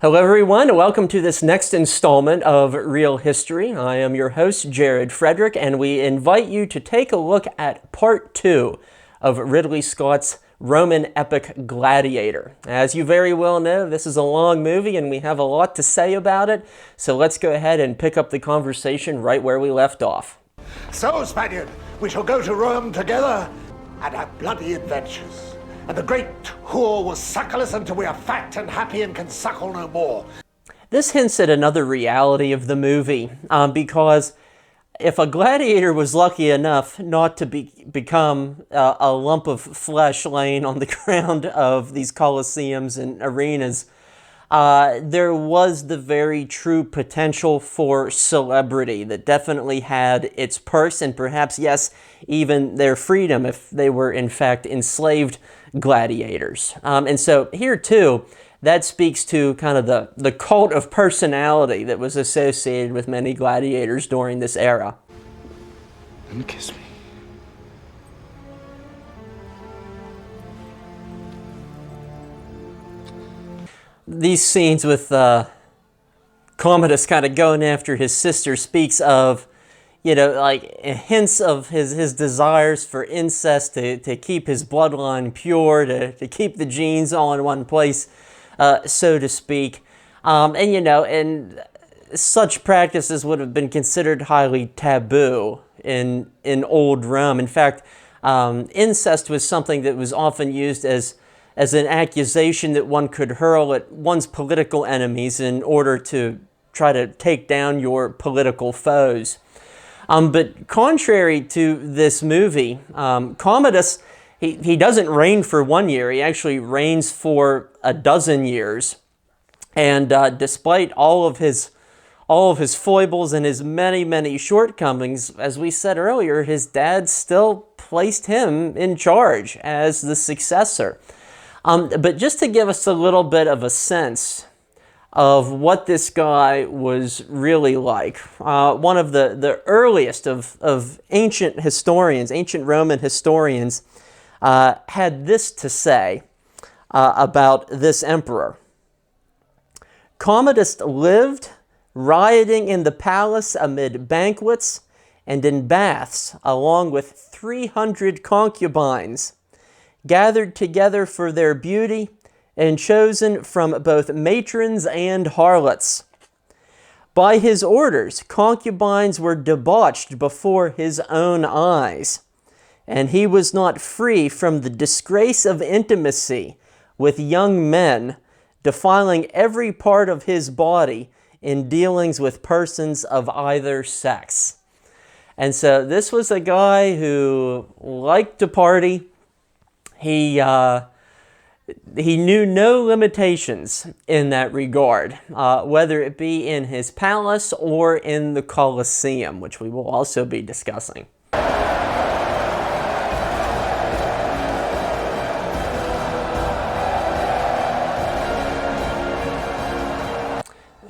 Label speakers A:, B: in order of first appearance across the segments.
A: Hello everyone, welcome to this next installment of Real History. I am your host, Jared Frederick, and we invite you to take a look at part 2 of Ridley Scott's Roman epic Gladiator. As you very well know, this is a long movie and we have a lot to say about it, so let's go ahead and pick up the conversation right where we left off.
B: So, Spaniard, we shall go to Rome together and have bloody adventures. And the great whore will suckle us until we are fat and happy and can suckle no more.
A: This hints at another reality of the movie, because if a gladiator was lucky enough not to become a lump of flesh laying on the ground of these Colosseums and arenas, there was the very true potential for celebrity that definitely had its perks and perhaps, yes, even their freedom if they were in fact enslaved gladiators. And so here too, that speaks to kind of the cult of personality that was associated with many gladiators during this era.
C: And kiss me.
A: These scenes with Commodus kind of going after his sister speaks of, you know, like hints of his desires for incest, to keep his bloodline pure, to keep the genes all in one place, so to speak. And, you know, and such practices would have been considered highly taboo in old Rome. In fact, incest was something that was often used as an accusation that one could hurl at one's political enemies in order to try to take down your political foes. But contrary to this movie, Commodus, he doesn't reign for 1 year. He actually reigns for 12 years. And despite all of his foibles and his many shortcomings, as we said earlier, his dad still placed him in charge as the successor. But just to give us a little bit of a sense of what this guy was really like, one of the earliest of ancient historians, ancient Roman historians, had this to say about this emperor. Commodus lived rioting in the palace amid banquets and in baths, along with 300 concubines, gathered together for their beauty and chosen from both matrons and harlots. By his orders, concubines were debauched before his own eyes, and he was not free from the disgrace of intimacy with young men, defiling every part of his body in dealings with persons of either sex. And so this was a guy who liked to party. He knew no limitations in that regard, whether it be in his palace or in the Colosseum, which we will also be discussing.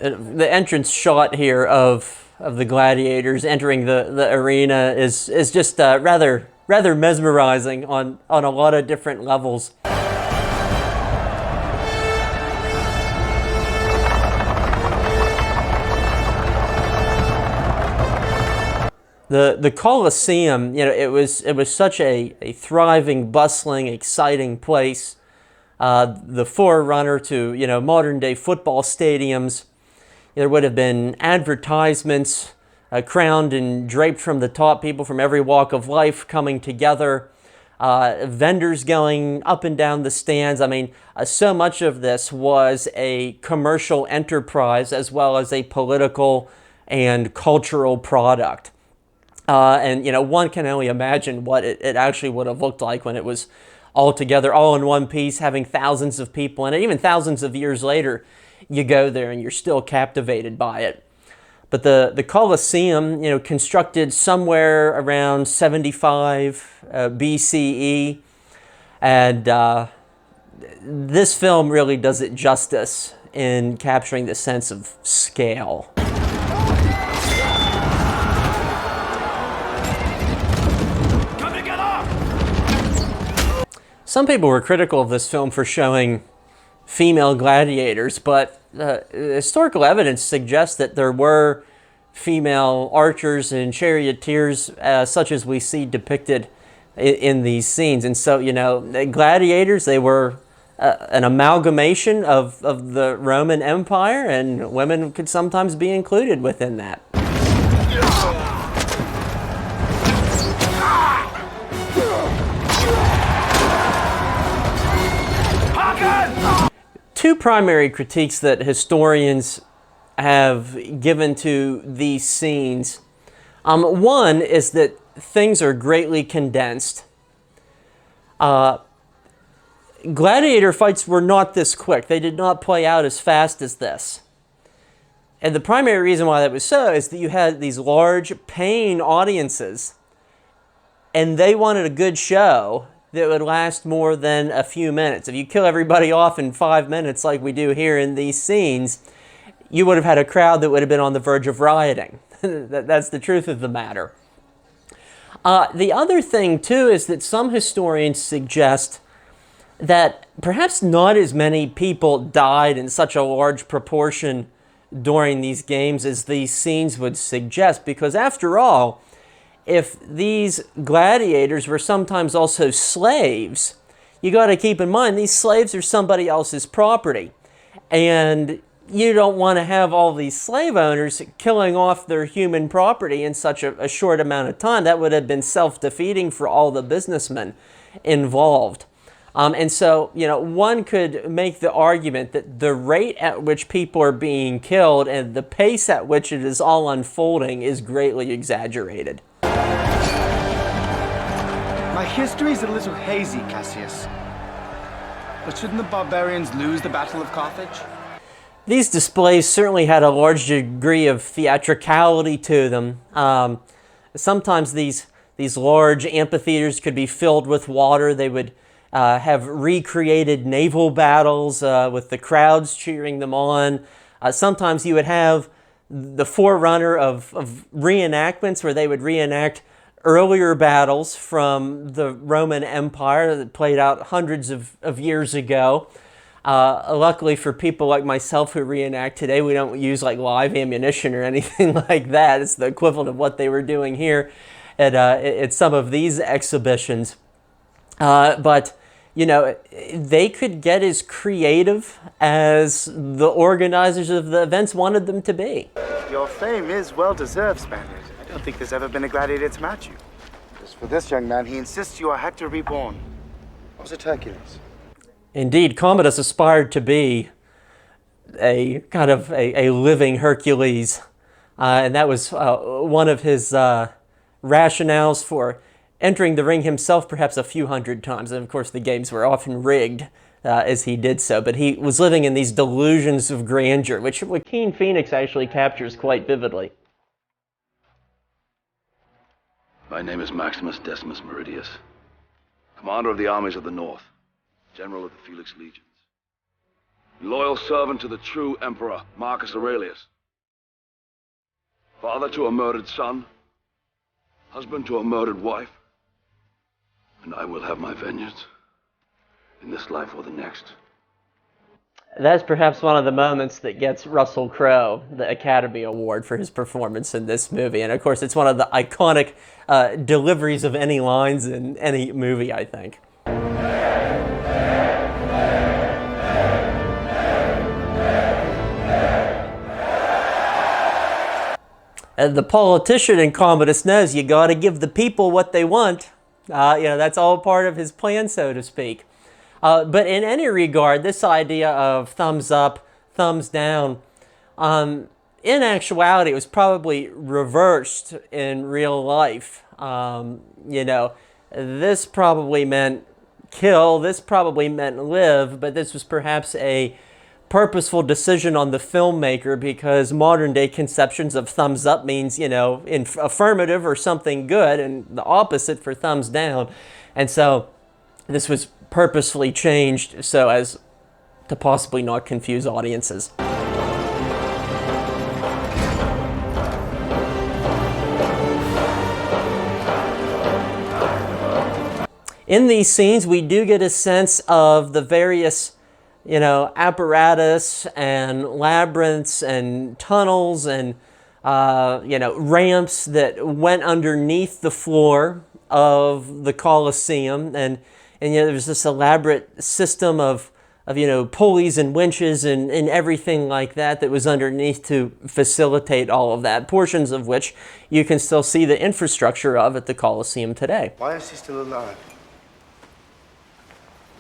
A: The entrance shot here of the gladiators entering the arena is just rather mesmerizing on a lot of different levels. The Colosseum, you know, it was such a thriving, bustling, exciting place. The forerunner to, you know, modern day football stadiums. There would have been advertisements crowned and draped from the top, people from every walk of life coming together, vendors going up and down the stands. I mean, so much of this was a commercial enterprise as well as a political and cultural product. And, you know, one can only imagine what it actually would have looked like when it was all together, all in one piece, having thousands of people in it. Even thousands of years later, you go there and you're still captivated by it. But the Colosseum, you know, constructed somewhere around 75 BCE, and this film really does it justice in capturing the sense of scale. Some people were critical of this film for showing female gladiators, but historical evidence suggests that there were female archers and charioteers such as we see depicted in these scenes. And so, the gladiators, they were an amalgamation of the Roman Empire, and women could sometimes be included within that. Two primary critiques that historians have given to these scenes. One is that things are greatly condensed. Gladiator fights were not this quick. They did not play out as fast as this. And the primary reason why that was so is that you had these large paying audiences, and they wanted a good show that would last more than a few minutes. If you kill everybody off in 5 minutes like we do here in these scenes, you would have had a crowd that would have been on the verge of rioting. That's the truth of the matter. The other thing, too, is that some historians suggest that perhaps not as many people died in such a large proportion during these games as these scenes would suggest, because after all, if these gladiators were sometimes also slaves, you got to keep in mind these slaves are somebody else's property, and you don't want to have all these slave owners killing off their human property in such a short amount of time. That would have been self-defeating for all the businessmen involved. And so, one could make the argument that the rate at which people are being killed and the pace at which it is all unfolding is greatly exaggerated.
C: My history's a little hazy, Cassius. But shouldn't the barbarians lose the Battle of Carthage?
A: These displays certainly had a large degree of theatricality to them. Sometimes these large amphitheaters could be filled with water. They would have recreated naval battles with the crowds cheering them on. Sometimes you would have the forerunner of reenactments where they would reenact earlier battles from the Roman Empire that played out hundreds of years ago. Luckily for people like myself who reenact today, we don't use like live ammunition or anything like that. It's the equivalent of what they were doing here at some of these exhibitions. But they could get as creative as the organizers of the events wanted them to be.
C: Your fame is well-deserved, Spaniard. I don't think there's ever been a gladiator to match you. As for this young man, he insists you are Hector reborn. Or was it Hercules?
A: Indeed, Commodus aspired to be a kind of a living Hercules, and that was one of his rationales for entering the ring himself perhaps a few hundred times. And of course, the games were often rigged as he did so, but he was living in these delusions of grandeur, which Joaquin Phoenix actually captures quite vividly.
D: My name is Maximus Decimus Meridius, commander of the armies of the North, general of the Felix legions, loyal servant to the true emperor Marcus Aurelius, father to a murdered son, husband to a murdered wife, and I will have my vengeance in this life or the next.
A: That's perhaps one of the moments that gets Russell Crowe the Academy Award for his performance in this movie. And of course, it's one of the iconic deliveries of any lines in any movie, I think. And the politician in Commodus knows you got to give the people what they want. That's all part of his plan, so to speak. But in any regard, this idea of thumbs up, thumbs down, in actuality, it was probably reversed in real life. This probably meant kill, this probably meant live, but this was perhaps a purposeful decision on the filmmaker, because modern day conceptions of thumbs up means, in affirmative or something good, and the opposite for thumbs down. And so this was purposefully changed so as to possibly not confuse audiences. In these scenes, we do get a sense of the various you know, apparatus and labyrinths and tunnels and, you know, ramps that went underneath the floor of the Colosseum. And you know, there was this elaborate system of you know, pulleys and winches and everything like that that was underneath to facilitate all of that, portions of which you can still see the infrastructure of at the Colosseum today.
C: Why is he still alive?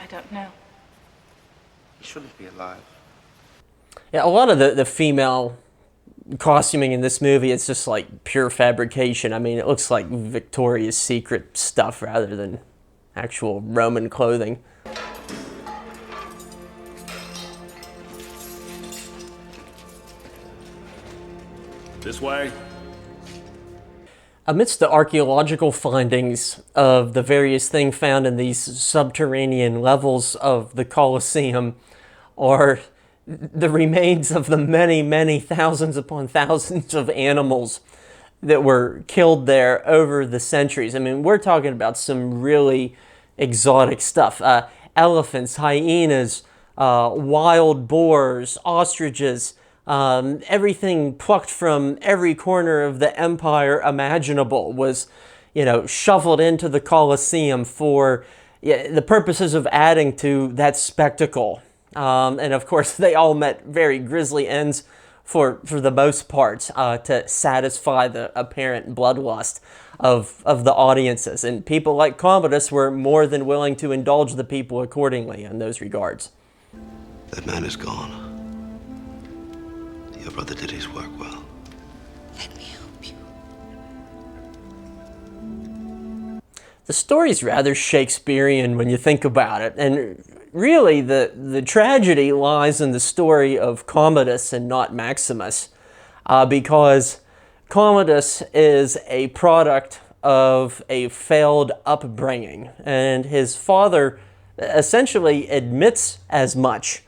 E: I don't know.
C: He shouldn't be alive.
A: Yeah, a lot of the female costuming in this movie, it's just like pure fabrication. I mean, it looks like Victoria's Secret stuff rather than actual Roman clothing.
F: This way.
A: Amidst the archaeological findings of the various things found in these subterranean levels of the Colosseum are the remains of the many, many thousands upon thousands of animals that were killed there over the centuries. I mean, we're talking about some really exotic stuff. Elephants, hyenas, wild boars, ostriches, everything plucked from every corner of the empire imaginable was, you know, shoveled into the Colosseum for the purposes of adding to that spectacle. And of course, they all met very grisly ends for the most part to satisfy the apparent bloodlust of the audiences. And people like Commodus were more than willing to indulge the people accordingly in those regards.
G: That man is gone. Your brother did his work well.
E: Let me help you.
A: The story's rather Shakespearean when you think about it, and really the tragedy lies in the story of Commodus and not Maximus, because Commodus is a product of a failed upbringing, and his father essentially admits as much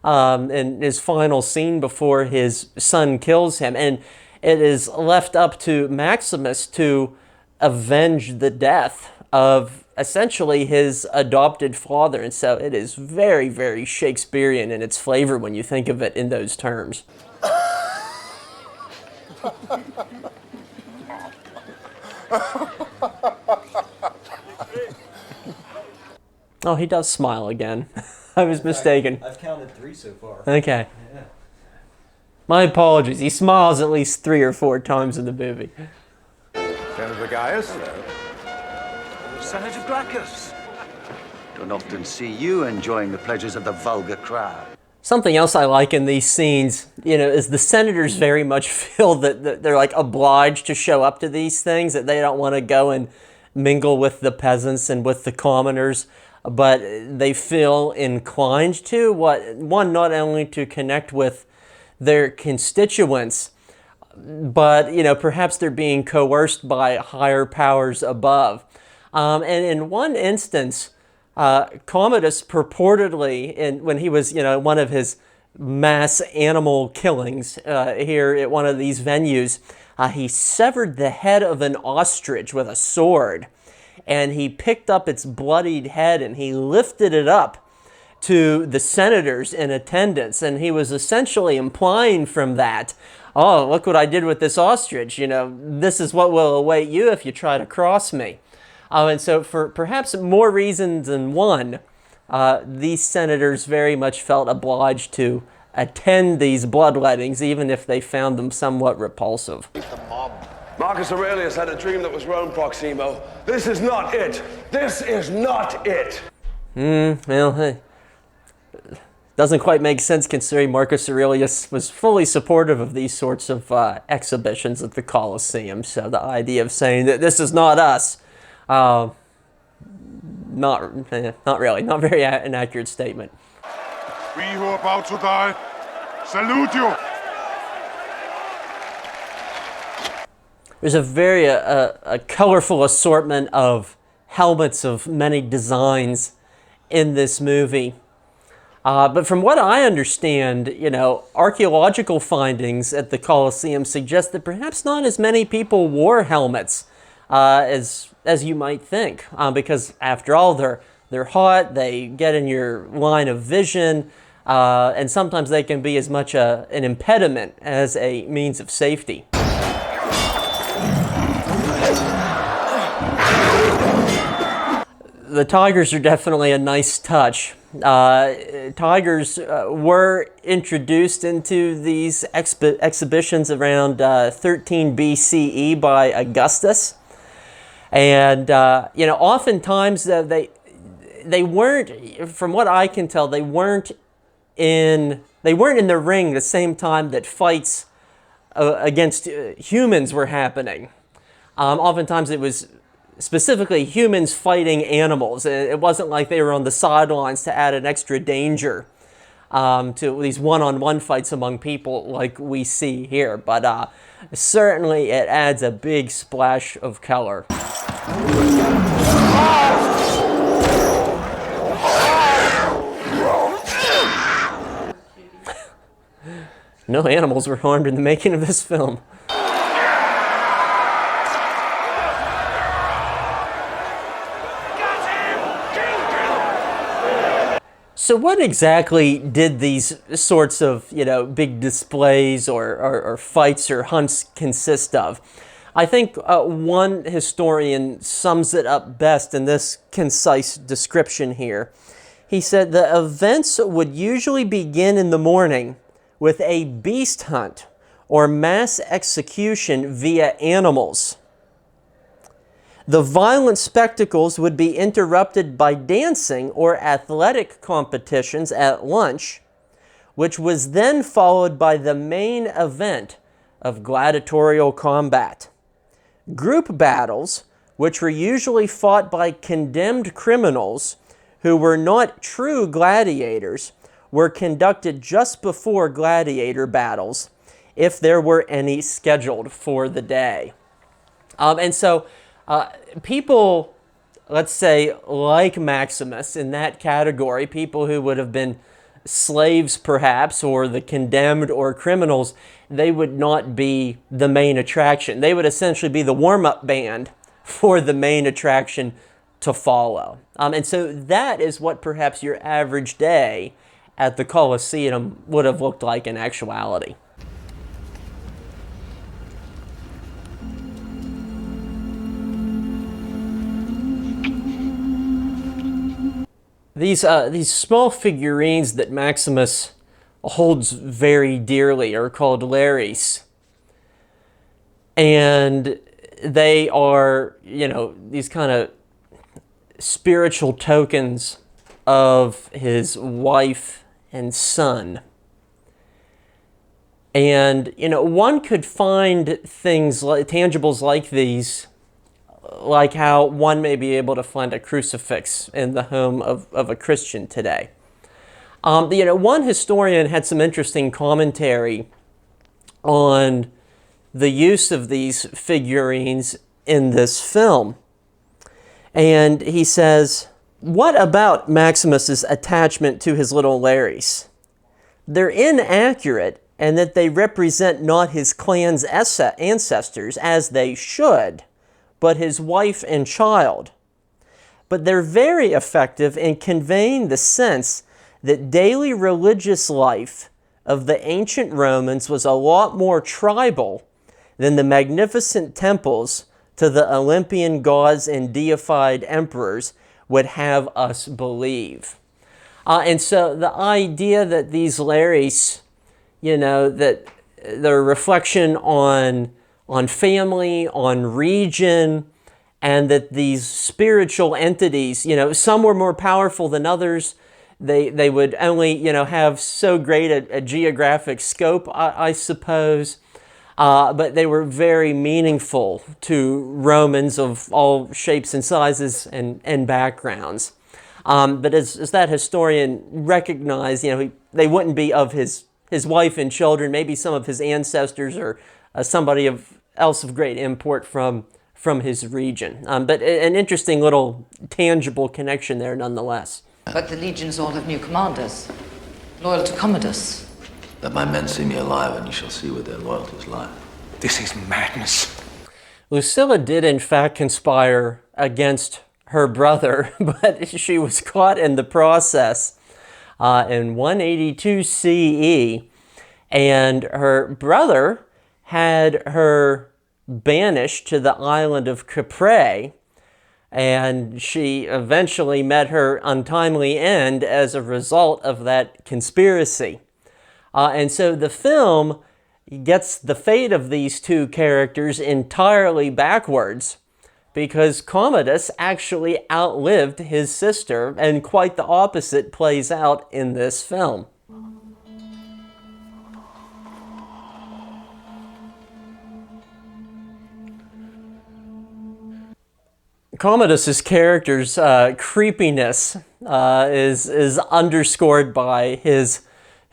A: in his final scene before his son kills him. And it is left up to Maximus to avenge the death of essentially his adopted father. And so it is very, very Shakespearean in its flavor when you think of it in those terms. Oh, he does smile again. I was mistaken.
H: I've counted 3 so far.
A: Okay.
H: Yeah.
A: My apologies. He smiles at least 3 or 4 times in the movie.
B: Senator Gaius?
C: Senator Gracchus. Don't often see you enjoying the pleasures of the vulgar crowd.
A: Something else I like in these scenes, you know, is the senators very much feel that they're like obliged to show up to these things, that they don't want to go and mingle with the peasants and with the commoners, but they feel inclined to, not only to connect with their constituents, but, you know, perhaps they're being coerced by higher powers above. And in one instance, Commodus purportedly, when he was, you know, one of his mass animal killings here at one of these venues, he severed the head of an ostrich with a sword. And he picked up its bloodied head and he lifted it up to the senators in attendance. And he was essentially implying from that, oh, look what I did with this ostrich. You know, this is what will await you if you try to cross me. And so for perhaps more reasons than one, these senators very much felt obliged to attend these bloodlettings, even if they found them somewhat repulsive.
F: Marcus Aurelius had a dream that was Rome, Proximo. This is not it. This is not it.
A: Well, hey, doesn't quite make sense considering Marcus Aurelius was fully supportive of these sorts of exhibitions at the Colosseum. So the idea of saying that this is not us, not really, not very an accurate statement.
I: We who are about to die, salute you.
A: There's a very a colorful assortment of helmets of many designs in this movie. But from what I understand, you know, archaeological findings at the Colosseum suggest that perhaps not as many people wore helmets as you might think, because after all, they're hot, they get in your line of vision, and sometimes they can be as much an impediment as a means of safety. The tigers are definitely a nice touch. Tigers were introduced into these exhibitions around 13 BCE by Augustus, and oftentimes they weren't, from what I can tell, they weren't in the ring the same time that fights against humans were happening. Oftentimes it was specifically humans fighting animals. It wasn't like they were on the sidelines to add an extra danger to these one-on-one fights among people like we see here. But certainly it adds a big splash of color. No animals were harmed in the making of this film. So what exactly did these sorts of, big displays or fights or hunts consist of? I think one historian sums it up best in this concise description here. He said the events would usually begin in the morning with a beast hunt or mass execution via animals. The violent spectacles would be interrupted by dancing or athletic competitions at lunch, which was then followed by the main event of gladiatorial combat. Group battles, which were usually fought by condemned criminals who were not true gladiators, were conducted just before gladiator battles, if there were any scheduled for the day. People, let's say, like Maximus in that category, people who would have been slaves perhaps, or the condemned or criminals, they would not be the main attraction. They would essentially be the warm-up band for the main attraction to follow. And so that is what perhaps your average day at the Colosseum would have looked like in actuality. These small figurines that Maximus holds very dearly are called lares. And they are, these kind of spiritual tokens of his wife and son. And, one could find things like tangibles like these, like how one may be able to find a crucifix in the home of a Christian today. One historian had some interesting commentary on the use of these figurines in this film. And he says, what about Maximus's attachment to his little lares? They're inaccurate in that they represent not his clan's ancestors, as they should, but his wife and child. But they're very effective in conveying the sense that daily religious life of the ancient Romans was a lot more tribal than the magnificent temples to the Olympian gods and deified emperors would have us believe. And so the idea that these lares, that the reflection on family, on region, and that these spiritual entities, some were more powerful than others. They would only, have so great a geographic scope, I suppose. But they were very meaningful to Romans of all shapes and sizes and backgrounds. But as that historian recognized, they wouldn't be of his wife and children, maybe some of his ancestors or somebody else of great import from his region. But an interesting little tangible connection there nonetheless.
E: But the legions all have new commanders, loyal to Commodus.
H: Let my men see me alive, and you shall see where their loyalties lie.
B: This is madness.
A: Lucilla did in fact conspire against her brother, but she was caught in the process. in 182 CE, and her brother had her banished to the island of Capri, and she eventually met her untimely end as a result of that conspiracy. And so the film gets the fate of these two characters entirely backwards, because Commodus actually outlived his sister, and quite the opposite plays out in this film. Commodus's character's creepiness is underscored by his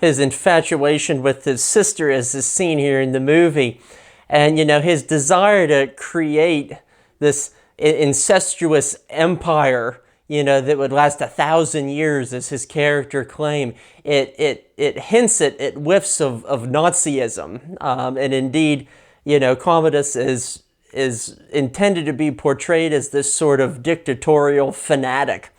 A: infatuation with his sister, as is seen here in the movie, and his desire to create this incestuous empire, that would last 1,000 years, as his character claimed. It hints at, it whiffs of Nazism, and indeed, Commodus is intended to be portrayed as this sort of dictatorial fanatic,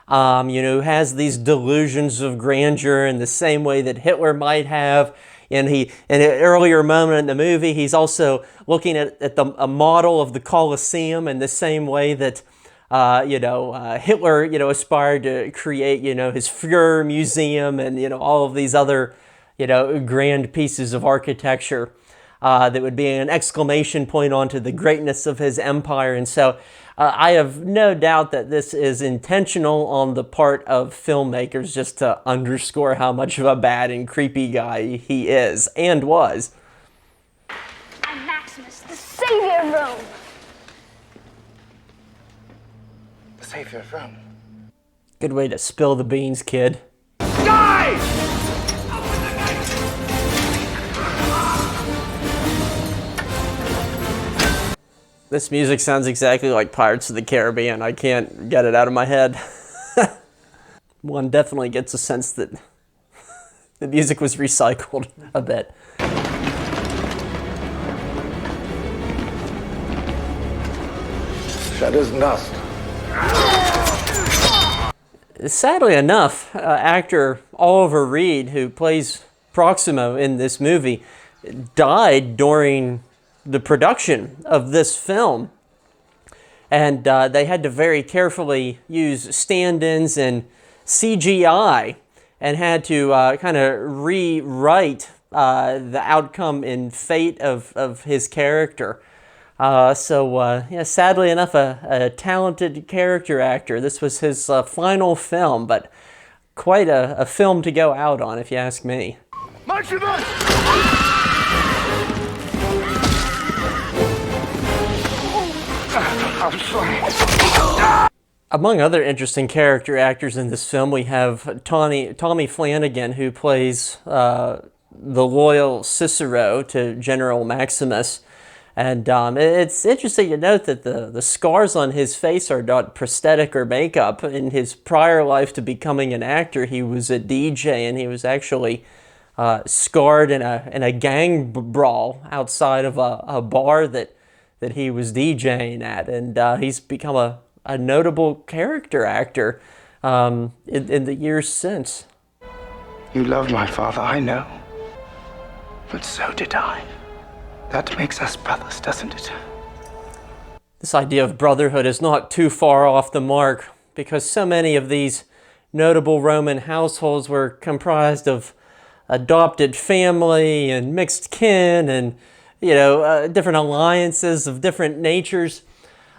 A: who has these delusions of grandeur in the same way that Hitler might have. And in an earlier moment in the movie, he's also looking at a model of the Colosseum in the same way that Hitler, aspired to create, his Führer Museum and, all of these other, grand pieces of architecture that would be an exclamation point onto the greatness of his empire. And so I have no doubt that this is intentional on the part of filmmakers, just to underscore how much of a bad and creepy guy he is and was.
J: I'm Maximus, the savior of Rome.
C: The savior of Rome?
A: Good way to spill the beans, kid.
F: Die!
A: This music sounds exactly like Pirates of the Caribbean. I can't get it out of my head. One definitely gets a sense that the music was recycled a bit.
B: Shadows and dust.
A: Sadly enough, actor Oliver Reed, who plays Proximo in this movie, died during the production of this film, and they had to very carefully use stand-ins and CGI, and had to kind of rewrite the outcome and fate of his character. Sadly enough, a talented character actor. This was his final film, but quite a film to go out on, if you ask me.
F: Maximus!
B: I'm sorry.
A: Among other interesting character actors in this film, we have Tommy Flanagan, who plays the loyal Cicero to General Maximus. And it's interesting to note that the scars on his face are not prosthetic or makeup. In his prior life to becoming an actor, he was a DJ, and he was actually scarred in a gang brawl outside of a bar that he was DJing at, and he's become a notable character actor in the years since.
C: You loved my father, I know. But so did I. That makes us brothers, doesn't it?
A: This idea of brotherhood is not too far off the mark, because so many of these notable Roman households were comprised of adopted family and mixed kin and different alliances of different natures,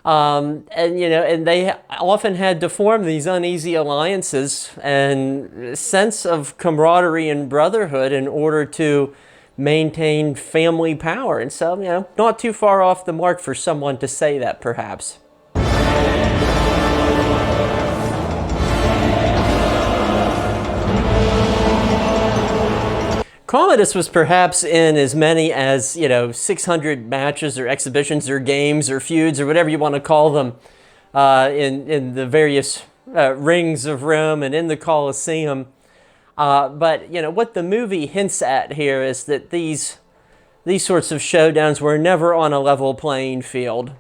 A: and they often had to form these uneasy alliances and sense of camaraderie and brotherhood in order to maintain family power. And so, not too far off the mark for someone to say that, perhaps. Commodus was perhaps in as many as, 600 matches or exhibitions or games or feuds or whatever you want to call them in the various rings of Rome and in the Colosseum. But what the movie hints at here is that these sorts of showdowns were never on a level playing field.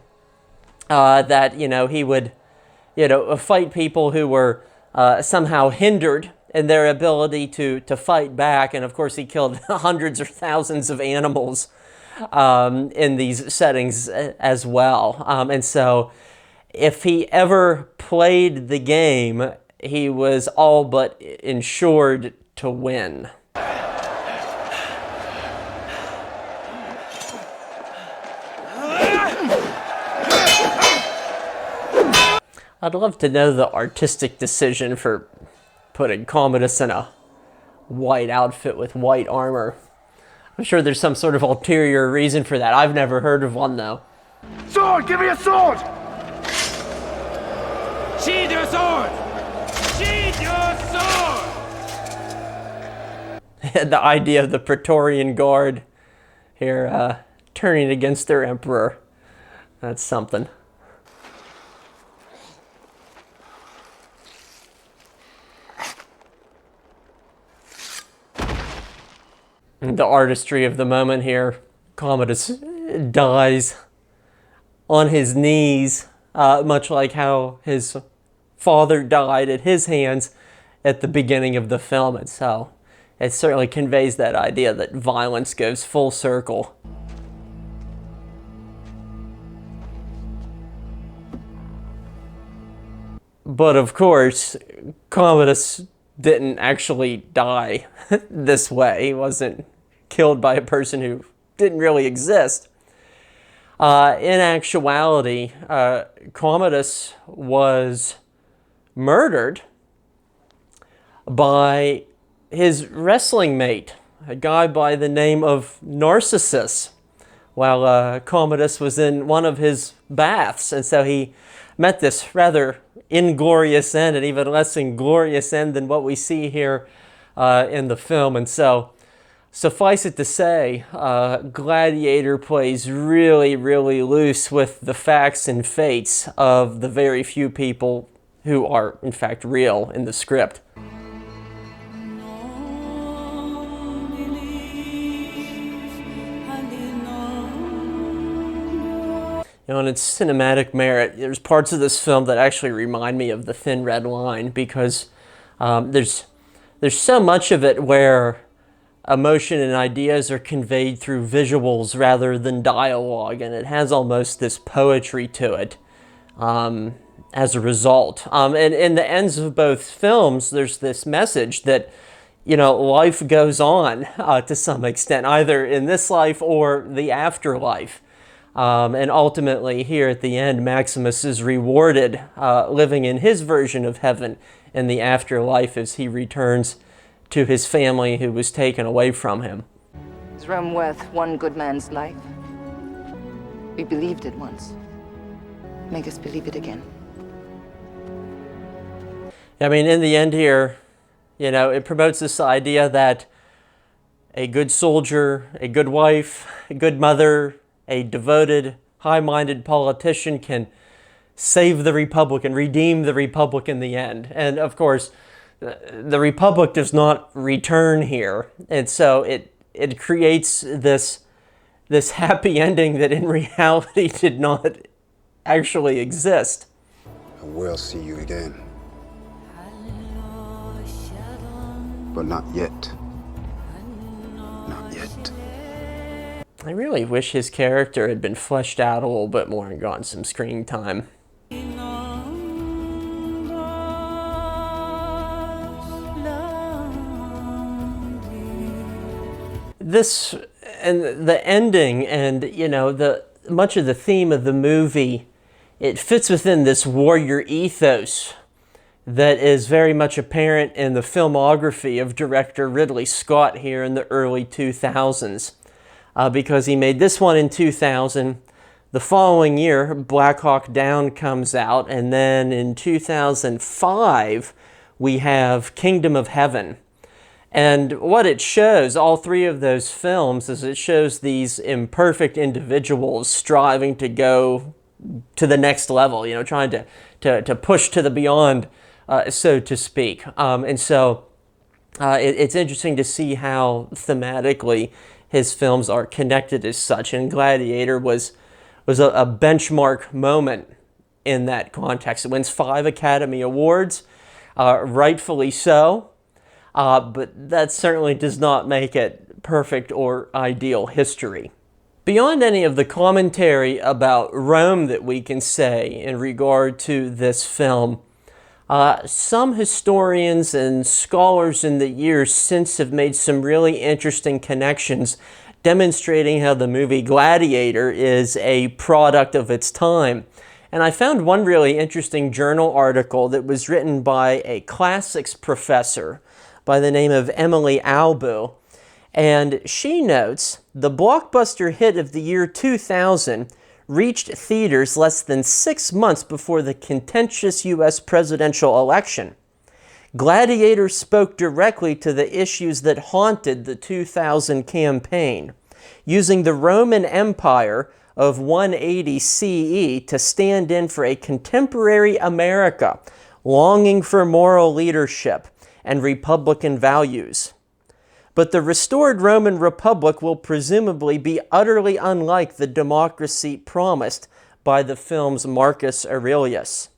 A: That he would fight people who were somehow hindered in their ability to fight back. And of course, he killed hundreds or thousands of animals in these settings as well. And so if he ever played the game, he was all but ensured to win. I'd love to know the artistic decision for putting Commodus in a white outfit with white armor. I'm sure there's some sort of ulterior reason for that. I've never heard of one, though.
F: Sword! Give me a sword!
K: Sheathe your sword! Sheathe your sword!
A: The idea of the Praetorian Guard here turning against their emperor. That's something. The artistry of the moment here. Commodus dies on his knees, much like how his father died at his hands at the beginning of the film. And so it certainly conveys that idea that violence goes full circle. But of course, Commodus didn't actually die this way. He wasn't killed by a person who didn't really exist. In actuality, Commodus was murdered by his wrestling mate, a guy by the name of Narcissus, while Commodus was in one of his baths. And so he met this rather inglorious end, and even less inglorious end than what we see here in the film. And so, suffice it to say, Gladiator plays really, really loose with the facts and fates of the very few people who are, in fact, real in the script. You know, on its cinematic merit, there's parts of this film that actually remind me of The Thin Red Line, because there's so much of it where emotion and ideas are conveyed through visuals rather than dialogue, and it has almost this poetry to it as a result. And in the ends of both films, there's this message that, you know, life goes on to some extent, either in this life or the afterlife. And ultimately, here at the end, Maximus is rewarded living in his version of heaven in the afterlife as he returns to his family who was taken away from him.
E: Is Rome worth one good man's life? We believed it once. Make us believe it again.
A: I mean, in the end here, you know, it promotes this idea that a good soldier, a good wife, a good mother, a devoted, high-minded politician can save the Republic and redeem the Republic in the end. And of course, the Republic does not return here. And so it creates this happy ending that in reality did not actually exist.
L: I will see you again. But not yet. Not yet.
A: I really wish his character had been fleshed out a little bit more and gotten some screen time. This and the ending, and you know, much of the theme of the movie, it fits within this warrior ethos that is very much apparent in the filmography of director Ridley Scott here in the early 2000s. Because he made this one in 2000. The following year, Black Hawk Down comes out, and then in 2005, we have Kingdom of Heaven. And what it shows, all three of those films, is it shows these imperfect individuals striving to go to the next level, you know, trying to push to the beyond, so to speak. And so it's interesting to see how thematically his films are connected as such, and Gladiator was a benchmark moment in that context. It wins 5 Academy Awards, rightfully so. but that certainly does not make it perfect or ideal history. Beyond any of the commentary about Rome that we can say in regard to this film, some historians and scholars in the years since have made some really interesting connections demonstrating how the movie Gladiator is a product of its time. And I found one really interesting journal article that was written by a classics professor by the name of Emily Albu. And she notes, the blockbuster hit of the year 2000 reached theaters less than 6 months before the contentious U.S. presidential election. Gladiator spoke directly to the issues that haunted the 2000 campaign, using the Roman Empire of 180 CE to stand in for a contemporary America longing for moral leadership and republican values. But the restored Roman Republic will presumably be utterly unlike the democracy promised by the film's Marcus Aurelius.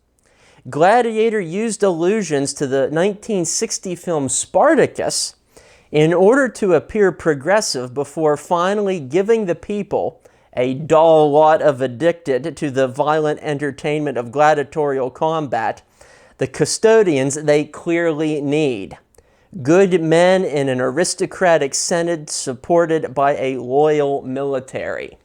A: Gladiator used allusions to the 1960 film Spartacus in order to appear progressive before finally giving the people a dull lot of addicted to the violent entertainment of gladiatorial combat, the custodians they clearly need. Good men in an aristocratic senate supported by a loyal military.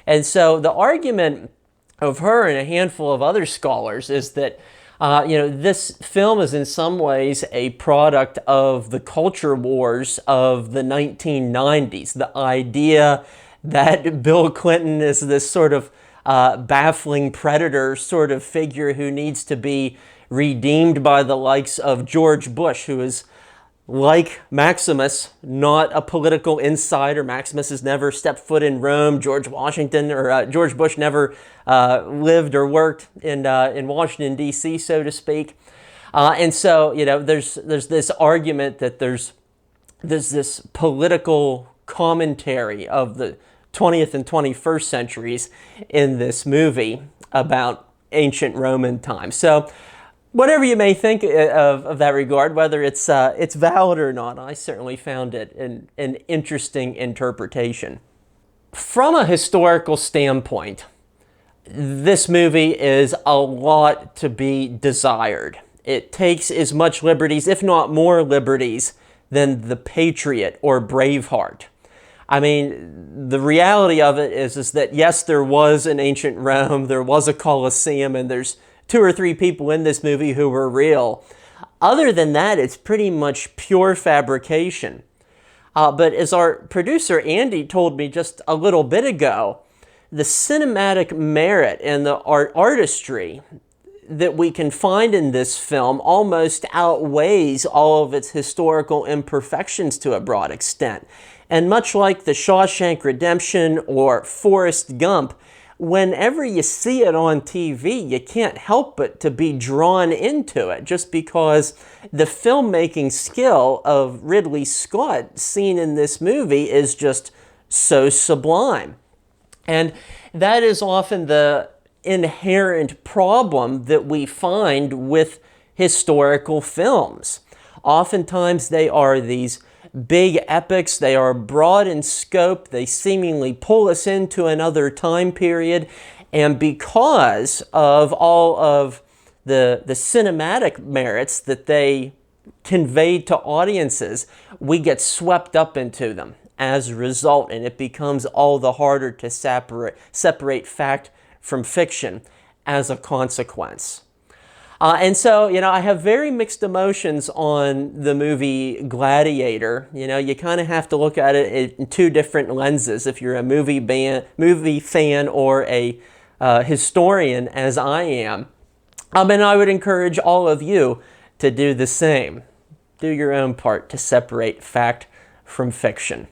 A: And so the argument of her and a handful of other scholars is that this film is in some ways a product of the culture wars of the 1990s. The idea that Bill Clinton is this sort of baffling predator sort of figure who needs to be redeemed by the likes of George Bush, who is, like Maximus, not a political insider. Maximus has never stepped foot in Rome. George Bush never lived or worked in Washington, D.C., so to speak. And so, there's this argument that there's this political commentary of the 20th and 21st centuries in this movie about ancient Roman times. So, whatever you may think of that regard, whether it's valid or not, I certainly found it an interesting interpretation. From a historical standpoint, this movie is a lot to be desired. It takes as much liberties, if not more liberties, than The Patriot or Braveheart. I mean, the reality of it is that, yes, there was an ancient Rome, there was a Colosseum, and there's 2 or 3 people in this movie who were real. Other than that, it's pretty much pure fabrication. But as our producer Andy told me just a little bit ago, the cinematic merit and the artistry that we can find in this film almost outweighs all of its historical imperfections to a broad extent. And much like The Shawshank Redemption or Forrest Gump, whenever you see it on TV, you can't help but to be drawn into it just because the filmmaking skill of Ridley Scott seen in this movie is just so sublime. And that is often the inherent problem that we find with historical films. Oftentimes they are these big epics, they are broad in scope, they seemingly pull us into another time period, and because of all of the cinematic merits that they convey to audiences, we get swept up into them as a result, and it becomes all the harder to separate fact from fiction as a consequence. And so, I have very mixed emotions on the movie Gladiator. You kind of have to look at it in 2 different lenses if you're a movie fan or a historian, as I am. And I would encourage all of you to do the same. Do your own part to separate fact from fiction.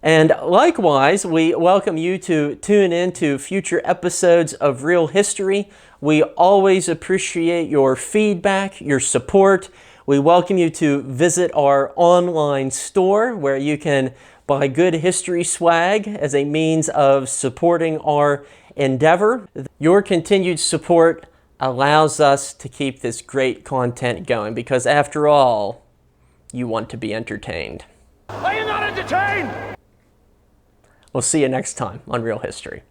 A: And likewise, we welcome you to tune in to future episodes of Real History. We always appreciate your feedback, your support. We welcome you to visit our online store where you can buy good history swag as a means of supporting our endeavor. Your continued support allows us to keep this great content going because, after all, you want to be entertained.
K: Are you not entertained?
A: We'll see you next time on Real History.